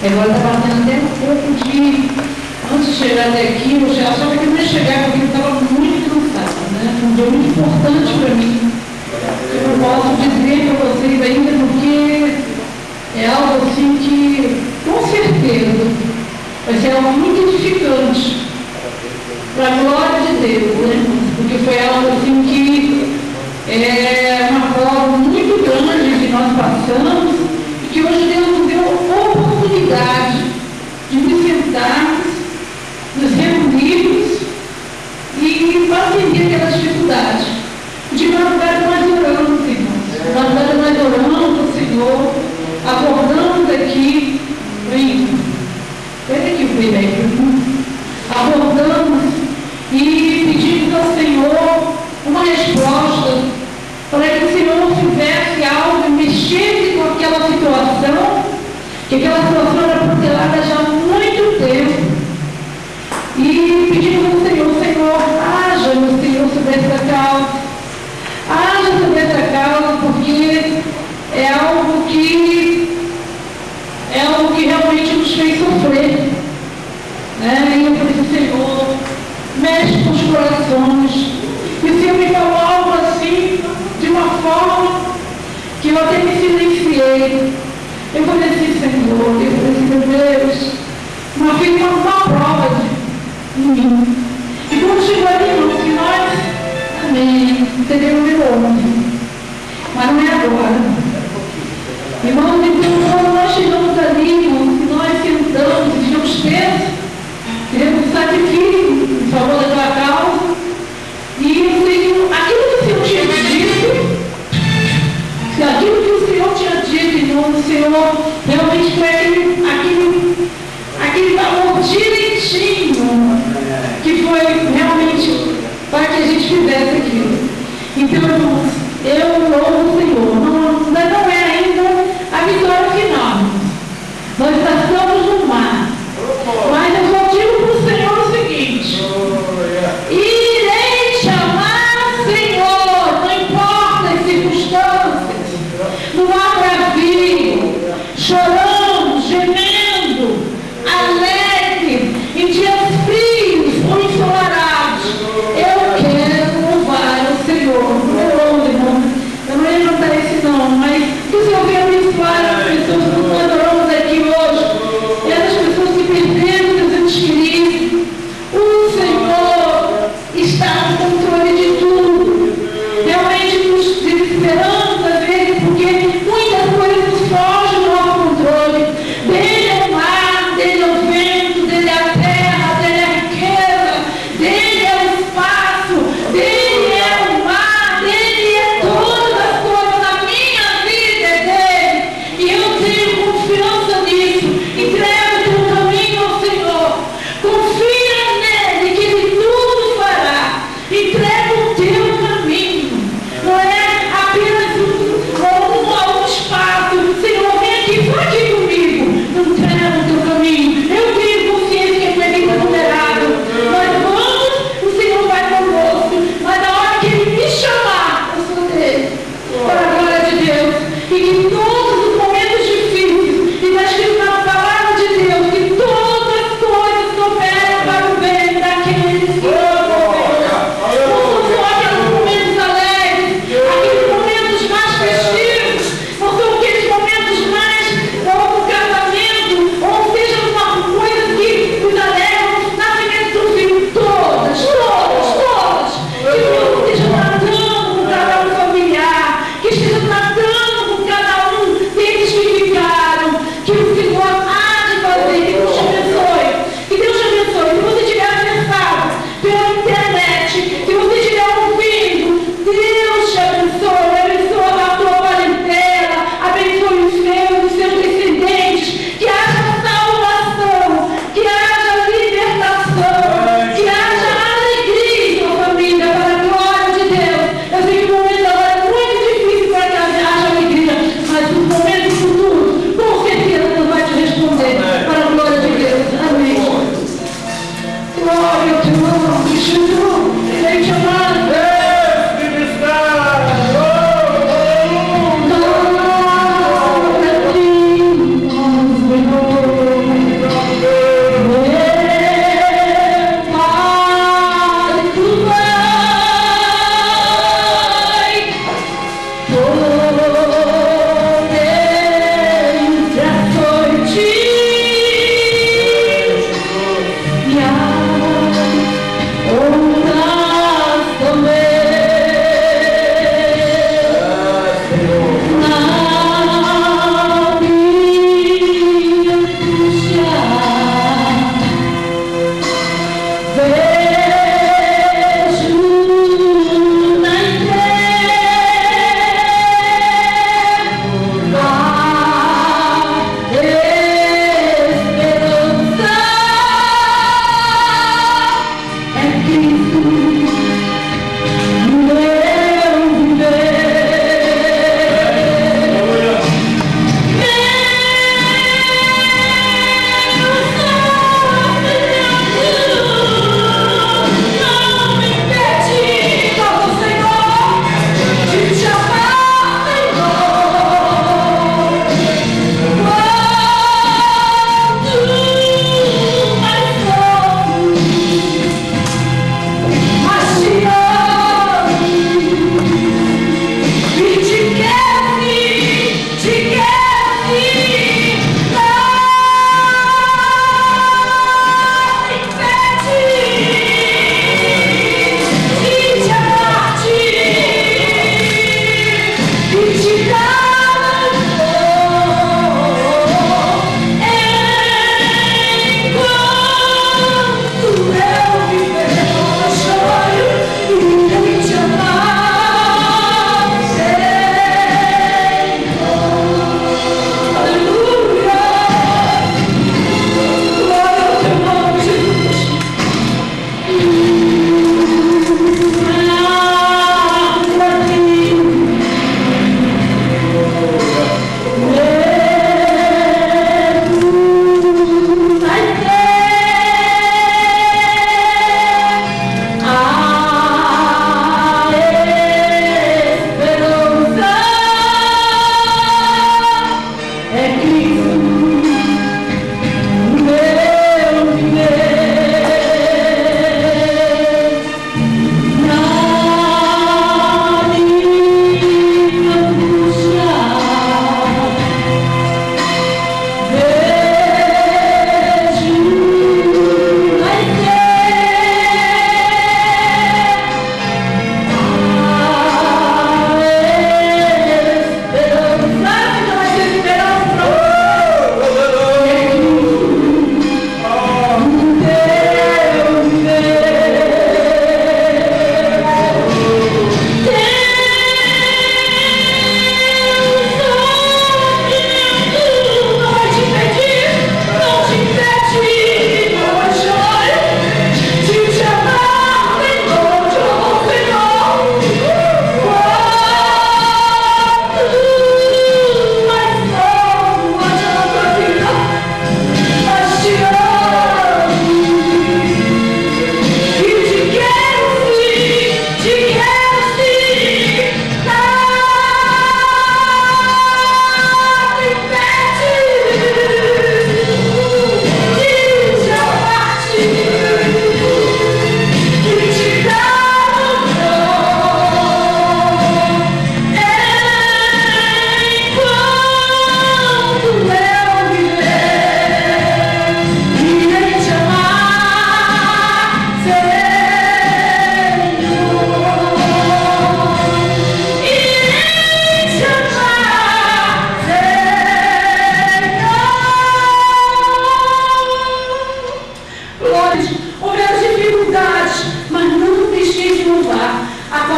Agora está batendo até um pouco de... Antes de chegar até aqui, eu já achava que eu não ia chegar, porque eu estava muito cansada, né? Um dia muito importante para mim. Eu não posso dizer para vocês ainda, porque é algo assim que, com certeza, vai ser algo muito edificante para a glória de Deus, né? Porque foi algo assim que é uma prova muito grande que nós passamos e que hoje Deus nos deu a oportunidade de nos sentarmos, nos reunirmos e atender aquela dificuldade. De madrugada nós oramos, irmãos. De madrugada nós oramos ao Senhor, acordamos aqui, pega aqui o primeiro, acordamos e pedimos ao Senhor uma resposta para que o Senhor fizesse algo e mexesse com aquela situação, que aquela situação era protelada já há muito tempo. E pedimos ao Senhor, Senhor, haja no Senhor sobre essa causa, haja sobre essa causa, porque é algo que realmente nos fez sofrer. E eu falei, Senhor, mexe com os corações. E o Senhor me falou algo assim, de uma forma que eu até me silenciei. Eu falei assim, Senhor, eu falei assim, meu Deus, uma filha está uma prova de mim. E quando chegou ali, irmãos, que nós, amém, entendeu? Meu homem. Mas não é agora. Irmãos, então, quando nós chegamos ali, irmãos, que nós sentamos e ficamos tensos, queremos um sacrifício em favor daquela causa, e o Senhor, aquilo que o Senhor tinha dito, aquilo que o Senhor tinha dito, irmão, o Senhor realmente foi aquele valor direitinho, que foi realmente para que a gente fizesse aquilo. Então, irmãos, eu louvo o Senhor. Não é ainda a vitória final. Nós estamos no mar. Mas eu só digo para o Senhor o seguinte: irei chamar Senhor, não importa as circunstâncias, no mar bravio, chorando, gemendo, alegre, em dias frios ou ensolarados. Eu quero louvar o Senhor. Eu não ia levantar esse não, mas que o Senhor venha abençoar as pessoas que nós adoramos aqui hoje. E essas pessoas que perderam seus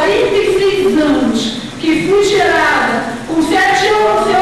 46 anos, que fui gerada com 7 anos,